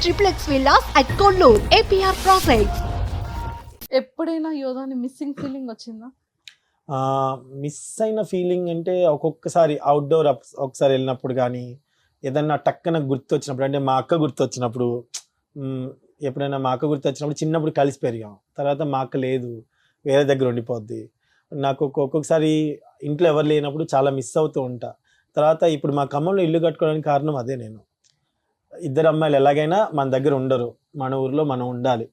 triplex villas at Kollur, APR Projects. ఎప్పుడైనా యోధాని missing feeling వచ్చిందా? Miss అయిన ఫీలింగ్ అంటే ఒక్కొక్కసారి అవుట్డోర్ ఒకసారి వెళ్ళినప్పుడు కానీ ఏదన్నా టక్కన గుర్తు వచ్చినప్పుడు, అంటే మా అక్క గుర్తు వచ్చినప్పుడు, ఎప్పుడైనా మా అక్క గుర్తు వచ్చినప్పుడు చిన్నప్పుడు కలిసి పెరిగాం. తర్వాత మా అక్క లేదు, వేరే దగ్గర ఉండిపోద్ది. నాకు ఒక్కొక్కసారి ఇంట్లో ఎవరు లేనప్పుడు చాలా మిస్ అవుతూ ఉంటా. తర్వాత ఇప్పుడు మా ఖమ్మంలో ఇల్లు కట్టుకోవడానికి కారణం అదే. నేను ఇద్దరు అమ్మాయిలు ఎలాగైనా మన దగ్గర ఉండరు, మన ఊర్లో మనం ఉండాలి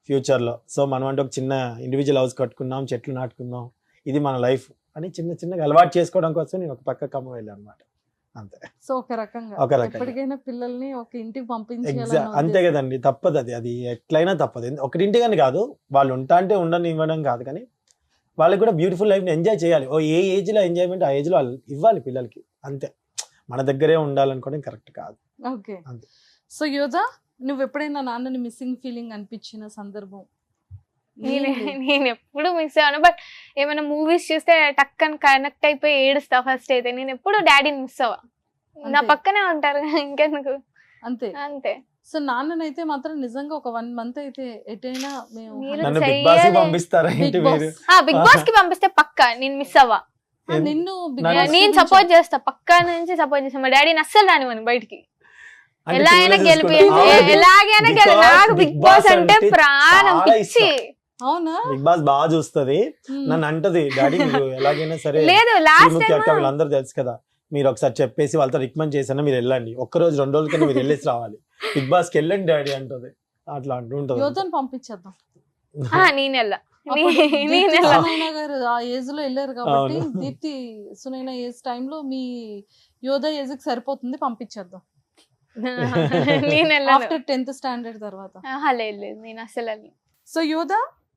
ఫ్యూచర్లో. సో మనం అంటే ఒక చిన్న ఇండివిజువల్ హౌస్ కట్టుకుందాం, చెట్లు నాటుకుందాం, ఇది మన లైఫ్ అని చిన్నగా అలవాటు చేసుకోవడం కోసం నేను ఒక పక్క ఖమ్మం వెళ్ళాను అనమాట. అంతే. సో ఒక రకంగా ఎప్పటికైనా పిల్లల్ని ఒక ఇంటికి పంపించాలి. అంతే కదండి, తప్పదు. అది ఎట్లయినా తప్పదు. ఒకటింటికని కాదు, వాళ్ళు ఉంటా అంటే ఉండని ఇవ్వడం కాదు, కానీ వాళ్ళకి కూడా బ్యూటిఫుల్ లైఫ్ని ఎంజాయ్ చేయాలి. ఏ ఏజ్లో ఎంజాయ్మెంట్ ఆ ఏజ్లో వాళ్ళు ఇవ్వాలి పిల్లలకి. అంతే, మన దగ్గరే ఉండాలనుకోవడం కరెక్ట్ కాదు. ఓకే. సో యోధా, నువ్వు ఎప్పుడైనా నాన్నని మిస్సింగ్ ఫీలింగ్ అనిపించిన సందర్భం? నేను ఎప్పుడు మిస్ అవ్వను, బట్ ఏమైనా మూవీస్ చూస్తే టక్కని కనెక్ట్ అయిపోయి ఏడుస్తా ఫస్ట్ అయితే. నేను ఎప్పుడు డాడీని మిస్ అవ్వ, నా పక్కనే ఉంటారు ఇంకెందుకు. అంతే అంతే. సో నాన్ననైతే మాత్రం నిజంగా ఒక 1 month అయితే ఎటైనా మేము నన్ను బిగ్ బాస్ కి పంపిస్తారా ఏంటి మీరు? బిగ్ బాస్ కి పంపిస్తే పక్కా నేను మిస్ అవ్వ. నిన్ను నేను సపోర్ట్ చేస్తా, పక్కా నుంచి సపోర్ట్ చేస్తా. మా డాడీని అస్సలు రానివ్వను బయటికి. ఎలాగైనా గెలిపి ఎలాగైనా నాకు బిగ్ బాస్ అంటే ప్రాణం, పిచ్చి. అవునా? బిగ్ బాస్ బాగా చూస్తది, నన్ను అంటది డాడీ మీరు ఎలాగైనా సరే. లేదు, లాస్ట్ టైం వీళ్ళందరూ తెలుసు కదా, మీరు ఒకసారి చెప్పేసి వాళ్ళతో రికమెండ్ చేసినా మీరు వెళ్ళండి, ఒక్క రోజు 2 రోజుల కన్నా మీరు వెళ్ళేసి రావాలి, బిగ్ బాస్ కి వెళ్ళండి డాడీ అంటది. అట్లా అంటుంటది. యోధని పంపించేద్దాం. నేను వెళ్ళా. సునైనా గారు ఆ ఏజ్ లో వెళ్ళారు కాబట్టి, దీప్తి సునైనా ఏజ్ టైంలో మీ యోధ ఏజ్ కి సరిపోతుంది, పంపించేద్దాం. ఆఫ్టర్ 10th standard తర్వాత. లేదు, నేను అసలు. సో యోధ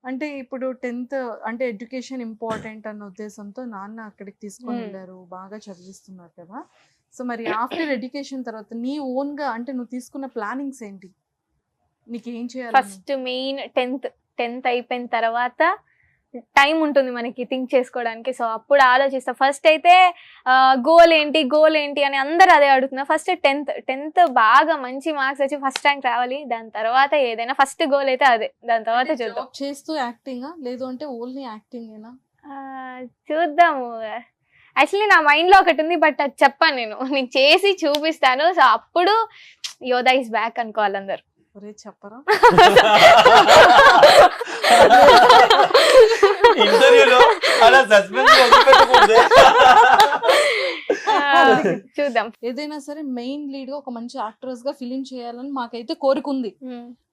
అంటే ఇప్పుడు 10th అంటే ఎడ్యుకేషన్ ఇంపార్టెంట్ అన్న ఉద్దేశంతో నాన్న అక్కడికి తీసుకొని వెళ్ళారు, బాగా చదివిస్తున్నారు కదా. సో మరి ఆఫ్టర్ ఎడ్యుకేషన్ తర్వాత నీ ఓన్ గా అంటే నువ్వు తీసుకున్న ప్లానింగ్స్ ఏంటి? నీకు ఏం చేయాలి? ఫస్ట్ మెయిన్ 10th అయిపోయిన తర్వాత టైం ఉంటుంది మనకి థింక్ చేసుకోవడానికి. సో అప్పుడు ఆలోచిస్తా. ఫస్ట్ అయితే గోల్ ఏంటి అని అందరు అదే అడుగుతున్నారు. ఫస్ట్ 10th బాగా మంచి మార్క్స్ వచ్చి ఫస్ట్ ర్యాంక్ రావాలి, దాని తర్వాత ఏదైనా ఫస్ట్ గోల్ అయితే అదే, దాని తర్వాత చూద్దాం. చేస్తూ యాక్టింగ్ లేదు అంటే ఓన్లీ యాక్టింగ్ ఏనా? చూద్దాము. యాక్చువల్లీ నా మైండ్ లో ఒకటి ఉంది, బట్ అది చెప్పాను, నేను చేసి చూపిస్తాను. సో అప్పుడు యోధా ఇస్ బ్యాక్ అనుకోవాలి అందరు. చెప్పరా ఇంటర్వ్యూలో అలా సస్పెన్స్ చూద్దాం. ఏదైనా సరే మెయిన్ లీడ్ గా ఒక మంచి యాక్ట్రెస్ గా ఫిలిం చేయాలని మాకైతే కోరిక ఉంది.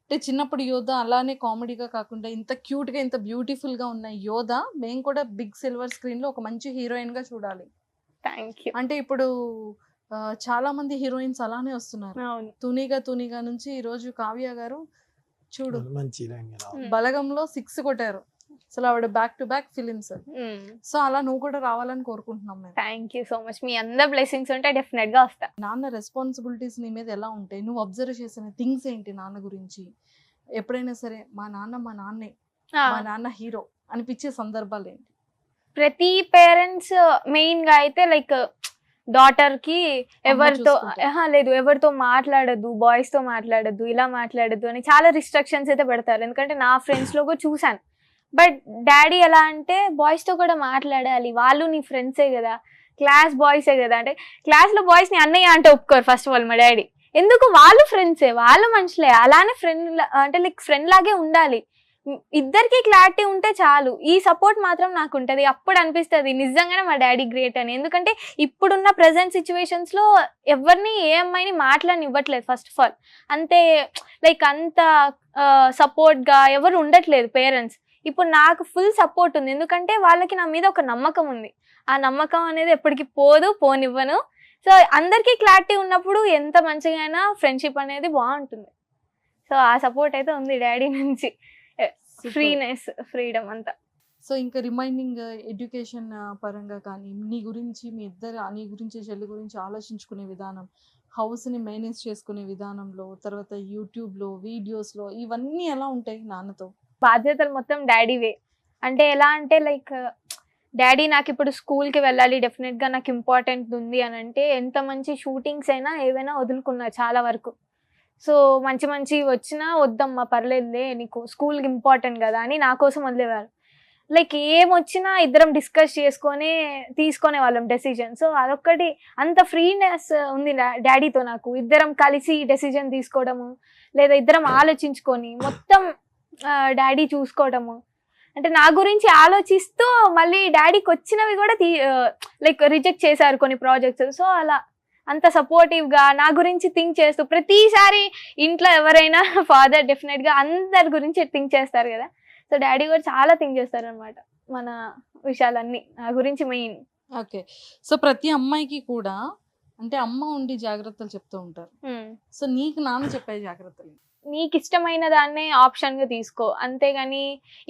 అంటే చిన్నప్పుడు యోధ అలానే కామెడీగా కాకుండా ఇంత క్యూట్ గా ఇంత బ్యూటిఫుల్ గా ఉన్న యోధ మేము కూడా బిగ్ సిల్వర్ స్క్రీన్ లో ఒక మంచి హీరోయిన్ గా చూడాలి. Thank you. అంటే ఇప్పుడు చాలా మంది హీరోయిన్స్ అలానే వస్తున్నారు. తునిగా నుంచి ఈ రోజు కావ్య గారు చూడు బలగంలో 6 కొట్టారు. అసలు ఆవిడ back to back films. So అలా నువ్వు కూడా రావాలని కోరుకుంటున్నాం మేము. Thank you so much. మీ అందరి బ్లెస్సింగ్స్ ఉంటే డెఫినెట్ గా వస్తా. నాన్న రెస్పాన్సిబిలిటీస్ నీ మీద ఎలా ఉంటాయి? నువ్వు అబ్జర్వ్ చేసిన థింగ్స్ ఏంటి నాన్న గురించి? ఎప్పుడైనా సరే మా నాన్నే మా నాన్న హీరో అనిపించే సందర్భాలు ఏంటి? ప్రతి పేరెంట్స్ మెయిన్ గా అయితే లైక్ డాటర్ కి ఎవరితో మాట్లాడద్దు, బాయ్స్ తో మాట్లాడద్దు, ఇలా మాట్లాడద్దు అని చాలా రిస్ట్రిక్షన్స్ అయితే పెడతారు. ఎందుకంటే నా ఫ్రెండ్స్ లో కూడా చూసాను. బట్ డాడీ ఎలా అంటే బాయ్స్ తో కూడా మాట్లాడాలి, వాళ్ళు నీ ఫ్రెండ్సే కదా, క్లాస్ బాయ్సే కదా. అంటే క్లాస్ లో బాయ్స్ ని అన్నయ్య అంటే ఒప్పుకోరు ఫస్ట్ ఆఫ్ ఆల్ మా డాడీ. ఎందుకు? వాళ్ళు ఫ్రెండ్సే, వాళ్ళు మనుషులే, అలానే ఫ్రెండ్ అంటే లైక్ ఫ్రెండ్ లాగే ఉండాలి. ఇద్దరికి క్లారిటీ ఉంటే చాలు. ఈ సపోర్ట్ మాత్రం నాకు ఉంటది. అప్పుడు అనిపిస్తుంది నిజంగానే మా డాడీ గ్రేట్ అని. ఎందుకంటే ఇప్పుడున్న ప్రెసెంట్ సిచ్యువేషన్స్ లో ఎవరిని ఏ అమ్మాయిని మాట్లాడనివ్వట్లేదు ఫస్ట్ ఆఫ్ ఆల్. అంతే లైక్ అంత సపోర్ట్ గా ఎవరు ఉండట్లేదు పేరెంట్స్. ఇప్పుడు నాకు ఫుల్ సపోర్ట్ ఉంది, ఎందుకంటే వాళ్ళకి నా మీద ఒక నమ్మకం ఉంది. ఆ నమ్మకం అనేది ఎప్పటికీ పోనివ్వను. సో అందరికీ క్లారిటీ ఉన్నప్పుడు ఎంత మంచిగా అయినా ఫ్రెండ్షిప్ అనేది బాగుంటుంది. సో ఆ సపోర్ట్ అయితే ఉంది డాడీ నుంచి. ఫ్రీడమ్ అంతా. సో ఇంకా రిమైనింగ్ ఎడ్యుకేషన్ పరంగా కానీ నీ గురించి మీ నీ గురించి చెల్లి గురించి ఆలోచించుకునే విధానం, హౌస్ ని మేనేజ్ చేసుకునే విధానంలో, తర్వాత యూట్యూబ్ లో వీడియోస్ లో ఇవన్నీ ఎలా ఉంటాయి నాన్నతో? బాధ్యతలు మొత్తం డాడీవే. అంటే ఎలా అంటే లైక్ డాడీ నాకు ఇప్పుడు స్కూల్కి వెళ్ళాలి, డెఫినెట్గా నాకు ఇంపార్టెంట్ ఉంది అని అంటే ఎంత మంచి షూటింగ్స్ అయినా ఏవైనా వదులుకున్నారు చాలా వరకు. సో మంచి మంచి వచ్చినా వద్దమ్మా పర్లేదులే నీకు స్కూల్కి ఇంపార్టెంట్ కదా అని నా కోసం వదిలేవారు. లైక్ ఏమొచ్చినా ఇద్దరం డిస్కస్ చేసుకొని తీసుకునే వాళ్ళం డెసిజన్. సో అదొక్కటి అంత ఫ్రీనెస్ ఉంది డాడీతో నాకు. ఇద్దరం కలిసి డెసిజన్ తీసుకోవడము, లేదా ఇద్దరం ఆలోచించుకొని మొత్తం డాడీ చూసుకోవడము. అంటే నా గురించి ఆలోచిస్తూ మళ్ళీ డాడీకి వచ్చినవి కూడా లైక్ రిజెక్ట్ చేశారు కొన్ని ప్రాజెక్ట్స్. సో అలా అంత సపోర్టివ్గా నా గురించి థింక్ చేస్తూ, ప్రతిసారి ఇంట్లో ఎవరైనా ఫాదర్ డెఫినెట్గా అందరి గురించి థింక్ చేస్తారు కదా, సో డాడీ కూడా చాలా థింక్ చేస్తారు అనమాట మన విషయాలన్నీ నా గురించి మెయిన్. ఓకే. సో ప్రతి అమ్మాయికి కూడా అంటే అమ్మ ఉండి జాగ్రత్తలు చెప్తూ ఉంటారు. సో నీకు నాన్న చెప్పే జాగ్రత్తలు? నీకు ఇష్టమైన దాన్నే ఆప్షన్గా తీసుకో, అంతేగాని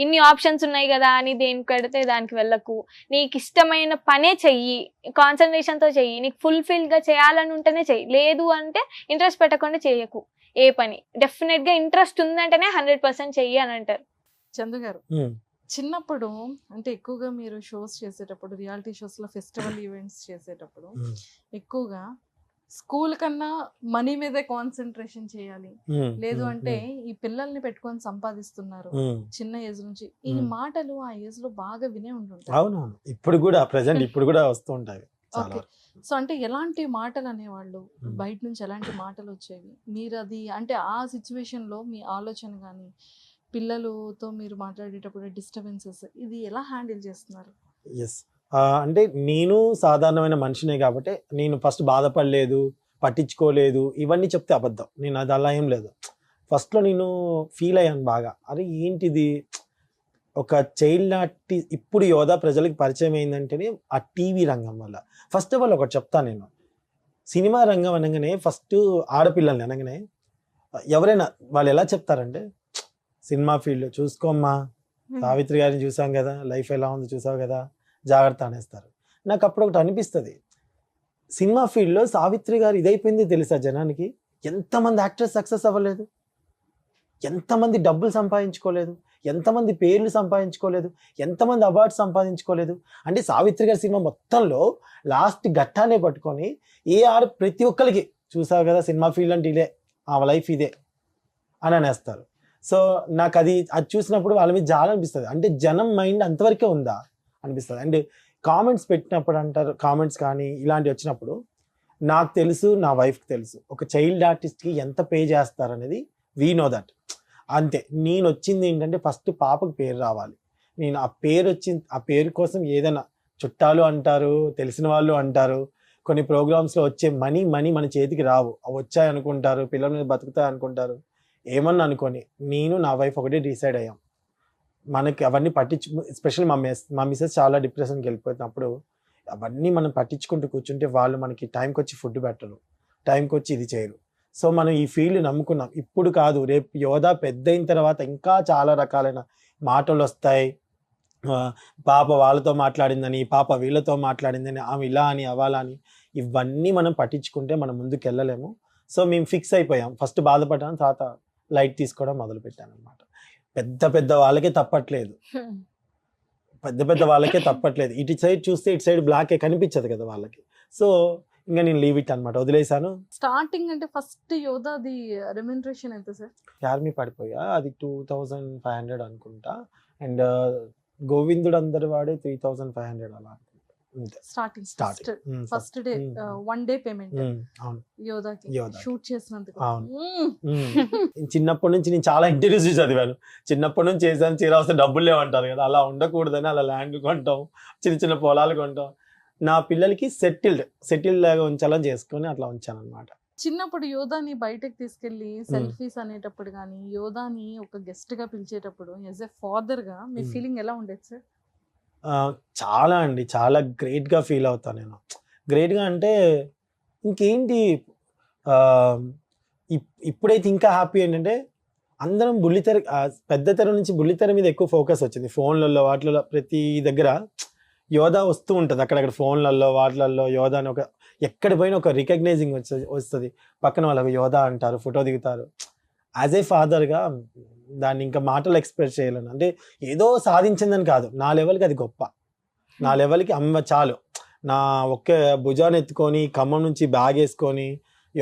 ఇన్ని ఆప్షన్స్ ఉన్నాయి కదా అని దేనికి పెడితే దానికి వెళ్ళకు. నీకు ఇష్టమైన పనే చెయ్యి, కాన్సన్ట్రేషన్తో చెయ్యి. నీకు ఫుల్ఫిల్గా చేయాలని ఉంటేనే చెయ్యి, లేదు అంటే ఇంట్రెస్ట్ పెట్టకుండా చేయకు ఏ పని. డెఫినెట్గా ఇంట్రెస్ట్ ఉందంటేనే 100% చెయ్యి అని అంటారు. చందు గారు, చిన్నప్పుడు అంటే ఎక్కువగా మీరు షోస్ చేసేటప్పుడు, రియాలిటీ షోస్ లో ఫెస్టివల్ ఈవెంట్స్ చేసేటప్పుడు ఎక్కువగా స్కూల్ కన్నా మనీ మీదే కాన్సన్ట్రేషన్ చేయాలి, లేదు అంటే ఈ పిల్లల్ని పెట్టుకొని సంపాదిస్తున్నారు చిన్న ఏజ్ నుంచి, ఈ మాటలు ఆ ఏజ్ లో బాగా వినే ఉంటుంటారు. అవునవును, ఇప్పుడు కూడా ప్రెసెంట్ ఇప్పుడు కూడా వస్తూ ఉంటాయి. ఓకే. సో అంటే ఎలాంటి మాటలు అనేవాళ్ళు, బయట నుంచి ఎలాంటి మాటలు వచ్చేవి? మీరు అది అంటే ఆ సిచ్యువేషన్ లో మీ ఆలోచన కానీ, పిల్లలతో మీరు మాట్లాడేటప్పుడు డిస్టర్బెన్సెస్, ఇది ఎలా హ్యాండిల్ చేస్తున్నారు? ఎస్, అంటే నేను సాధారణమైన మనిషినే కాబట్టి నేను ఫస్ట్ బాధపడలేదు, పట్టించుకోలేదు, ఇవన్నీ చెప్తే అబద్ధం. నేను అది అలా ఏం లేదు. ఫస్ట్లో నేను ఫీల్ అయ్యాను బాగా, అరే ఏంటిది ఒక చైల్డ్ ఆర్టిస్ట్. ఇప్పుడు యోధా ప్రజలకు పరిచయం అయిందంటేనే ఆ టీవీ రంగం వల్ల. ఫస్ట్ ఆఫ్ ఆల్ ఒకటి చెప్తాను, నేను సినిమా రంగం అనగానే ఫస్ట్ ఆడపిల్లల్ని అనగానే ఎవరైనా వాళ్ళు ఎలా చెప్తారంటే, సినిమా ఫీల్డ్ చూసుకోమ్మా, సావిత్రి గారిని చూసాం కదా, లైఫ్ ఎలా ఉందో చూసావు కదా, జాగ్రత్త అనేస్తారు. నాకు అప్పుడు ఒకటి అనిపిస్తుంది, సినిమా ఫీల్డ్లో సావిత్రి గారు ఇదైపోయింది తెలుసా జనానికి. ఎంతమంది యాక్టర్స్ సక్సెస్ అవ్వలేదు, ఎంతమంది డబ్బులు సంపాదించుకోలేదు, ఎంతమంది పేర్లు సంపాదించుకోలేదు, ఎంతమంది అవార్డ్స్ సంపాదించుకోలేదు. అంటే సావిత్రి గారి సినిమా మొత్తంలో లాస్ట్ ఘట్టాన్ని పట్టుకొని ప్రతి ఒక్కరికి చూసావు కదా సినిమా ఫీల్డ్ అంటే ఇదే, ఆ లైఫ్ ఇదే అని అనేస్తారు. సో నాకు అది చూసినప్పుడు వాళ్ళ మీద చాలా అనిపిస్తుంది. అంటే జనం మైండ్ అంతవరకే ఉందా అనిపిస్తుంది. అండ్ కామెంట్స్ పెట్టినప్పుడు అంటారు, కామెంట్స్ కానీ ఇలాంటివి వచ్చినప్పుడు నాకు తెలుసు, నా వైఫ్కి తెలుసు ఒక చైల్డ్ ఆర్టిస్ట్కి ఎంత పే చేస్తారు అనేది. We know that. అంతే. నేను వచ్చింది ఏంటంటే ఫస్ట్ పాపకు పేరు రావాలి. నేను ఆ పేరు కోసం ఏదైనా చుట్టాలు అంటారు, తెలిసిన వాళ్ళు అంటారు, కొన్ని ప్రోగ్రామ్స్లో వచ్చే మనీ మన చేతికి రావు, అవి వచ్చాయి అనుకుంటారు, పిల్లల మీద బతుకుతాయి అనుకుంటారు, ఏమన్నా అనుకొని నేను నా వైఫ్ ఒకటే డిసైడ్ అయ్యాం, మనకి అవన్నీ ఎస్పెషల్లీ మా మిసెస్ చాలా డిప్రెషన్కి వెళ్ళిపోతున్నప్పుడు అవన్నీ మనం పట్టించుకుంటూ కూర్చుంటే వాళ్ళు మనకి టైంకి వచ్చి ఫుడ్ పెట్టరు, టైంకి వచ్చి ఇది చేయరు. సో మనం ఈ ఫీల్డ్ నమ్ముకున్నాం. ఇప్పుడు కాదు, రేపు యోధా పెద్ద అయిన తర్వాత ఇంకా చాలా రకాలైన మాటలు వస్తాయి. పాప వాళ్ళతో మాట్లాడిందని, పాప వీళ్ళతో మాట్లాడిందని, ఆమె ఇలా అని అవాలా అని, ఇవన్నీ మనం పట్టించుకుంటే మనం ముందుకు వెళ్ళలేము. సో మేము ఫిక్స్ అయిపోయాం. ఫస్ట్ బాధపడ్డాను, తర్వాత లైట్ తీసుకోవడం మొదలు పెట్టాను అనమాట. పెద్ద వాళ్ళకే తప్పట్లేదు, వాళ్ళకే తప్పట్లేదు. ఇటు సైడ్ చూస్తే ఇటు సైడ్ బ్లాకే కనిపించదు కదా వాళ్ళకి. సో ఇంకా నేను లీవ్ ఇట్ అనమాట, వదిలేసాను. స్టార్టింగ్ అంటే ఫస్ట్ యోధాది రెమ్యునరేషన్ ఎంత సార్? ఆర్మీ పడిపోయా, అది 2500 అనుకుంటా. అండ్ గోవిందుడు అందరి వాడే 3500 అలా అనుకుంటా. Starting first day 1 day payment యోధాకి షూట్ చేసినందుకు. చిన్నప్పటి నుంచి నేను చాలా ఇంటర్వ్యూస్ చదివాను, చిన్నప్పటి నుంచి చేసాను, చీరావస్తే డబ్బులు లేవంటారు కదా, అలా ఉండకూడదని అలా ల్యాండ్ కొంటాం, చిన్న పొలాలు కొంటాం. నా పిల్లలకి సెటిల్డ్ లాగా ఉంచాలని చేసుకొని అట్లా ఉంచాను అనమాట. చిన్నప్పుడు యోధాని బయటకు తీసుకెళ్లి సెల్ఫీస్ అనేటప్పుడు కానీ, యోధాని ఒక గెస్ట్ గా పిలిచేటప్పుడు యాజ్ ఎ ఫాదర్ గా మీ ఫీలింగ్ ఎలా ఉండేది సార్? చాలా అండి, చాలా గ్రేట్గా ఫీల్ అవుతాను నేను. గ్రేట్గా అంటే ఇంకేంటి, ఇప్పుడైతే ఇంకా హ్యాపీ ఏంటంటే అందరం బుల్లితెర, పెద్ద తెర నుంచి బుల్లితెర మీద ఎక్కువ ఫోకస్ వచ్చింది. ఫోన్లలో వాటిలలో ప్రతి దగ్గర యోధా వస్తూ ఉంటుంది, అక్కడక్కడ ఫోన్లలో వాటిలలో యోధా అని ఎక్కడ పోయినా ఒక రికగ్నైజింగ్ వస్తుంది. పక్కన వాళ్ళకి యోధా అంటారు, ఫోటో దిగుతారు. యాజ్ ఏ ఫాదర్గా దాన్ని ఇంకా మాటలు ఎక్స్ప్రెస్ చేయలేను. అంటే ఏదో సాధించిందని కాదు, నా లెవెల్కి అది గొప్ప, నా లెవెల్కి అమ్మ చాలు. నా ఒక్క భుజాన్ని ఎత్తుకొని ఖమ్మం నుంచి బ్యాగ్ వేసుకొని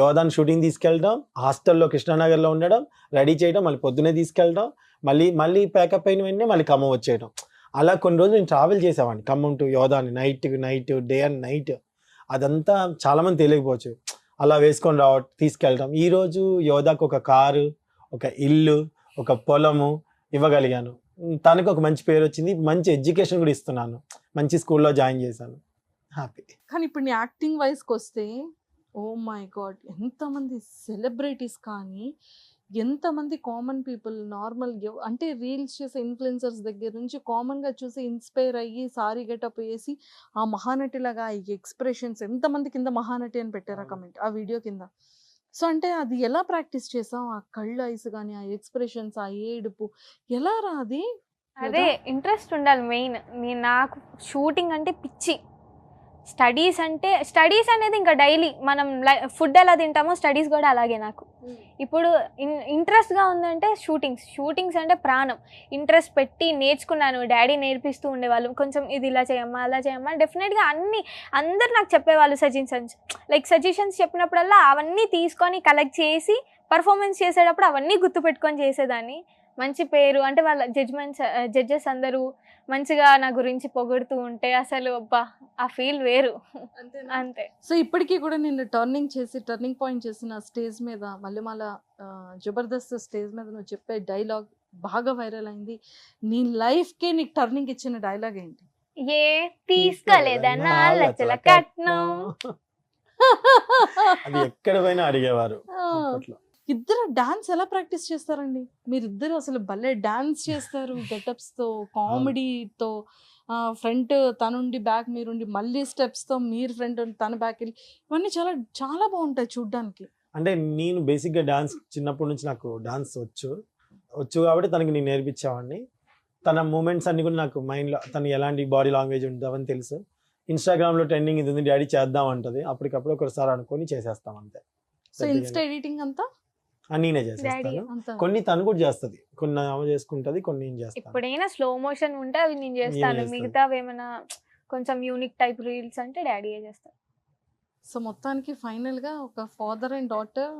యోధాని షూటింగ్ తీసుకెళ్ళడం, హాస్టల్లో కృష్ణానగర్లో ఉండడం, రెడీ చేయడం, మళ్ళీ పొద్దునే తీసుకెళ్ళడం, మళ్ళీ ప్యాకప్ అయిన వెంటనే మళ్ళీ ఖమ్మం వచ్చేయడం. అలా కొన్ని రోజులు నేను ట్రావెల్ చేసేవాడిని ఖమ్మం టు యోధాని, నైట్ డే అండ్ నైట్. అదంతా చాలామంది తెలియకపోవచ్చు. అలా వేసుకొని తీసుకెళ్ళడం. ఈరోజు యోధాకు ఒక కారు, ఒక ఇల్లు, ఒక పొలము ఇవ్వగలిగాను. తనకు ఒక మంచి పేరు వచ్చింది, మంచి ఎడ్యుకేషన్ కూడా ఇస్తున్నాను, మంచి స్కూల్లో జాయిన్ చేశాను. హ్యాపీ. కానీ ఇప్పుడు నీ యాక్టింగ్ వైజ్కి వస్తే ఓ మై గాడ్, ఎంతమంది సెలబ్రిటీస్ కానీ ఎంతమంది కామన్ పీపుల్ నార్మల్ అంటే రీల్స్ చేసే ఇన్ఫ్లుయెన్సర్స్ దగ్గర నుంచి కామన్గా చూసి ఇన్స్పైర్ అయ్యి సారీ గెటప్ వేసి ఆ మహానటిలాగా ఈ ఎక్స్ప్రెషన్స్, ఎంతమంది కింద మహానటి అని పెట్టారు ఆ కమెంట్ ఆ వీడియో కింద. సో అంటే అది ఎలా ప్రాక్టీస్ చేసావు? ఆ కళ్ళు ఐస్ కానీ ఆ ఎక్స్ప్రెషన్స్, ఆ ఏడుపు ఎలా రా అది? అదే ఇంట్రెస్ట్ ఉండాలి మెయిన్. నాకు షూటింగ్ అంటే పిచ్చి. స్టడీస్ అనేది ఇంకా డైలీ మనం ఫుడ్ ఎలా తింటామో స్టడీస్ కూడా అలాగే. నాకు ఇప్పుడు ఇంట్రెస్ట్గా ఉందంటే షూటింగ్స్ అంటే ప్రాణం. ఇంట్రెస్ట్ పెట్టి నేర్చుకున్నాను, డాడీ నేర్పిస్తూ ఉండేవాళ్ళు, కొంచెం ఇది ఇలా చేయమ్మా అలా చేయమ్మా. డెఫినెట్గా అందరు నాకు చెప్పేవాళ్ళు సజెషన్స్ చెప్పినప్పుడల్లా అవన్నీ తీసుకొని కలెక్ట్ చేసి పర్ఫార్మెన్స్ చేసేటప్పుడు అవన్నీ గుర్తుపెట్టుకొని చేసేదాన్ని. మంచి పేరు అంటే వాళ్ళ జడ్జెస్ అందరూ మంచిగా నా గురించి పొగుడుతూ ఉంటే అసలు అబ్బా ఆ ఫీల్ వేరు. అంతే. సో ఇప్పటికీ కూడా నిన్ను టర్నింగ్ పాయింట్ చేసిన స్టేజ్ మీద మల్లెమాల జబర్దస్త్ స్టేజ్ మీద నువ్వు చెప్పే డైలాగ్ బాగా వైరల్ అయింది. నీ లైఫ్కే నీకు టర్నింగ్ ఇచ్చిన డైలాగ్ ఏంటి? ఏ తీసుకోలేదన్నా లచ్చల కట్నం. అది ఎక్కడ పోయినా అడిగేవారు. ఇద్దరు డాన్స్ ఎలా ప్రాక్టీస్ చేస్తారండి? మీరిద్దరు అసలు భలే డాన్స్ చేస్తారు, గెటప్స్ తో, కామెడీతో. ఫ్రంట్ తనుండి బ్యాక్ మీరుండి, మళ్ళీ స్టెప్స్ తో మీరు ఫ్రంట్ తన బ్యాక్ వెళ్ళి, ఇవన్నీ చాలా చాలా బాగుంటాయి చూడ్డానికి. అంటే నేను బేసిక్గా డాన్స్ చిన్నప్పటి నుంచి నాకు డాన్స్ వచ్చు కాబట్టి తనకి నేను నేర్పించేవాడిని. తన మూమెంట్స్ అన్ని కూడా నాకు మైండ్లో, తను ఎలాంటి బాడీ లాంగ్వేజ్ ఉంటుందని తెలుసు. ఇన్స్టాగ్రామ్లో ట్రెండింగ్ ఇది ఉంది, డాడీ చేద్దాం అంటది. అప్పటికప్పుడు ఒకసారి అనుకొని చేసేస్తాం అంతే. సో ఇన్స్టా ఎడిటింగ్ అంతా నేనే చేసేస్తాను. కొన్ని తను కూడా చేస్తుంది, కొన్ని ఆమె చేసుకుంటది, కొన్ని నేను చేస్తాను. ఎప్పుడైనా స్లో మోషన్ ఉంటే అవి నేను చేస్తాను, మిగతావి ఏమైనా కొంచెం యూనిక్ టైప్ రీల్స్ అంటే డాడీయే చేస్తాను. సో మొత్తానికి ఫైనల్గా ఒక father and daughter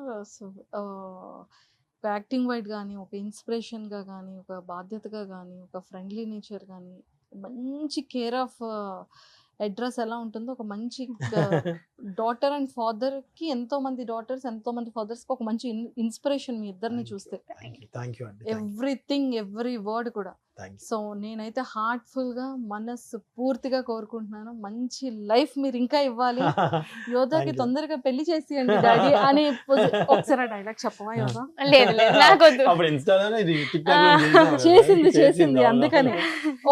acting wide కానీ, ఒక ఇన్స్పిరేషన్గా కానీ, ఒక బాధ్యతగా కానీ, ఒక ఫ్రెండ్లీ నేచర్ కానీ, మంచి కేర్ ఆఫ్ అడ్రస్ ఎలా ఉంటుందో, ఒక మంచి డాటర్ అండ్ ఫాదర్ కి, ఎంతో మంది డాటర్స్ ఎంతో మంది ఫాదర్స్ కి ఒక మంచి ఇన్స్పిరేషన్ మీ ఇద్దరిని చూస్తే. ఎవ్రీథింంగ్ ఎవ్రీ వర్డ్ కూడా. సో నేనైతే హార్ట్ఫుల్ గా మనస్సు పూర్తిగా కోరుకుంటున్నాను, మంచి లైఫ్ మీరు ఇంకా ఇవ్వాలి. యోధాకి తొందరగా పెళ్లి చేసియండి డాడీ అని ఒకసారి డైలాగ్ చెప్పవా యోధా? చేసింది అందుకని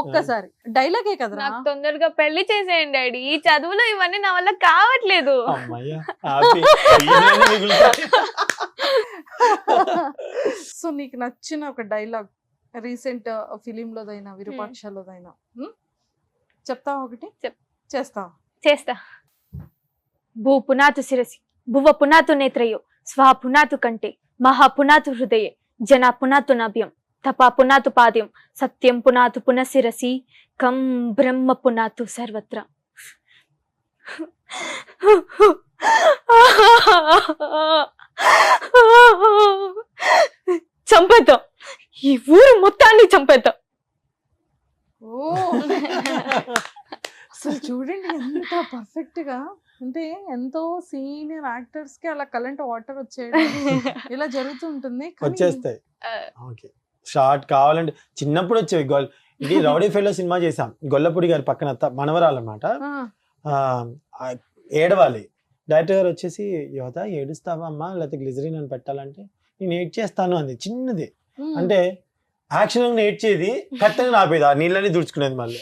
ఒక్కసారి డైలాగే కదరా. తొందరగా పెళ్లి చేసేయండి డాడీ, ఈ చదువులు ఇవన్నీ నా వల్ల కావట్లేదు. సో నీకు నచ్చిన ఒక డైలాగ్ రీసెంట్ ఫిలిం లోదైనా విరూపాక్షలోదైనా చెప్తావా? ఒకటి చేస్తా. భూ పునాతు శిరసి, భువ పునాతు నేత్రయో, స్వా పునాతు కంటే, మహా పునాతు హృదయే, జన పునాతు నాభ్యం, తపా పునాతు పాద్యం, సత్యం పునాతు పునఃశిరసి, కం బ్రహ్మ పునాతు సర్వత్ర. చంపేద్దాం, ఈ ఊరు మొత్తాన్ని చంపేద్దాం. అసలు చూడండి ఎంత పర్ఫెక్ట్ గా, అంటే ఎంతో సీనియర్ యాక్టర్స్ కి అలా కరెంట్ వాటర్ వచ్చేయడం ఇలా జరుగుతూ ఉంటుంది. వచ్చేస్తాయి షార్ట్ కావాలంటే చిన్నప్పుడు వచ్చేవి. ఇది రౌడీ ఫెలో సినిమా చేసాం, గొల్లపూడి గారి పక్కన మనవరాలన్నమాట. ఏడవాలి, డైరెక్టర్ గారు వచ్చేసి యోధా ఏడుస్తావా అమ్మా, లేకపోతే గ్లిజరిన్ అని పెట్టాలంటే నేను ఏడ్ చేస్తాను అంది. చిన్నది అంటే యాక్షన్ ఏడ్చేది, కట్టని ఆపేది, ఆ నీళ్ళని దుడుచుకునేది. మళ్ళీ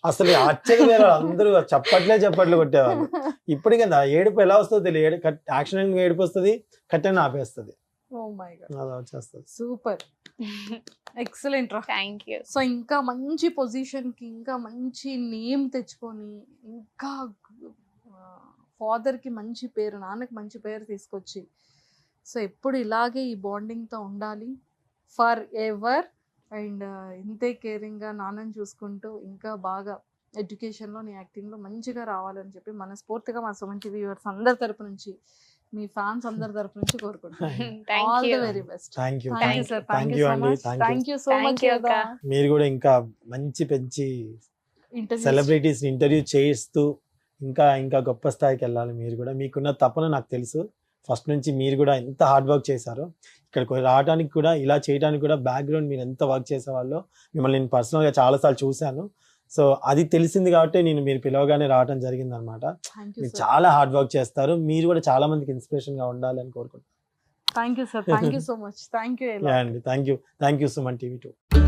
అసలు అచ్చగా వేరే అందరూ చప్పట్లు కొట్టేవాళ్ళు. ఇప్పుడు కదా ఏడుపు ఎలా వస్తుందో తెలియదు, యాక్షన్ ఏడుపు వస్తుంది, కట్టని ఆపేస్తుంది. అలా వచ్చేస్తుంది. సూపర్, ఎక్సలెంట్ రా. Thank you. సో ఇంకా మంచి పొజిషన్ కి, ఇంకా మంచి నేమ్ తెచ్చుకొని, ఇంకా ఫాదర్ కి మంచి పేరు, నాన్నకి మంచి పేరు తీసుకొచ్చి, సో ఎప్పుడు ఇలాగే ఈ బాండింగ్తో ఉండాలి ఫర్ ఎవర్. అండ్ ఇంతే కేరింగ్గా నాన్నని చూసుకుంటూ ఇంకా బాగా ఎడ్యుకేషన్లో, నీ యాక్టింగ్లో మంచిగా రావాలని చెప్పి మనస్ఫూర్తిగా మా సుమన్ టీవీ వ్యూవర్స్ అందరి తరపు నుంచి మీ ఫ్యాన్స్ అందరి తరపు నుంచి కోరుకుంటున్నాను. Thank all you the very best. Thank you thank you sir, thank you so అండి, much, thank you so Thank much. you, అక్క. మీరు కూడా ఇంకా మంచి పెంచి సెలబ్రిటీస్ ఇంటర్వ్యూ చేస్తూ ఇంకా ఇంకా గొప్ప స్థాయికి వెళ్ళాలి. మీరు కూడా మీకున్న తపన నాకు తెలుసు. ఫస్ట్ నుంచి మీరు కూడా ఎంత హార్డ్ వర్క్ చేశారో, ఇక్కడికి రావడానికి కూడా ఇలా చేయడానికి కూడా బ్యాక్గ్రౌండ్ మీరు ఎంత వర్క్ చేసేవాళ్ళో మిమ్మల్ని నేను పర్సనల్గా చాలాసార్లు చూశాను. సో అది తెలిసింది కాబట్టి మీరు పిలవగానే రావడం జరిగింది అనమాట. మీరు చాలా హార్డ్ వర్క్ చేస్తారు. మీరు కూడా చాలా మందికి ఇన్స్పిరేషన్గా ఉండాలి అని కోరుకుంటున్నాను. Thank you sir, thank you so much, thank you. అండి థ్యాంక్ యూ సుమన్ టీవీ 2.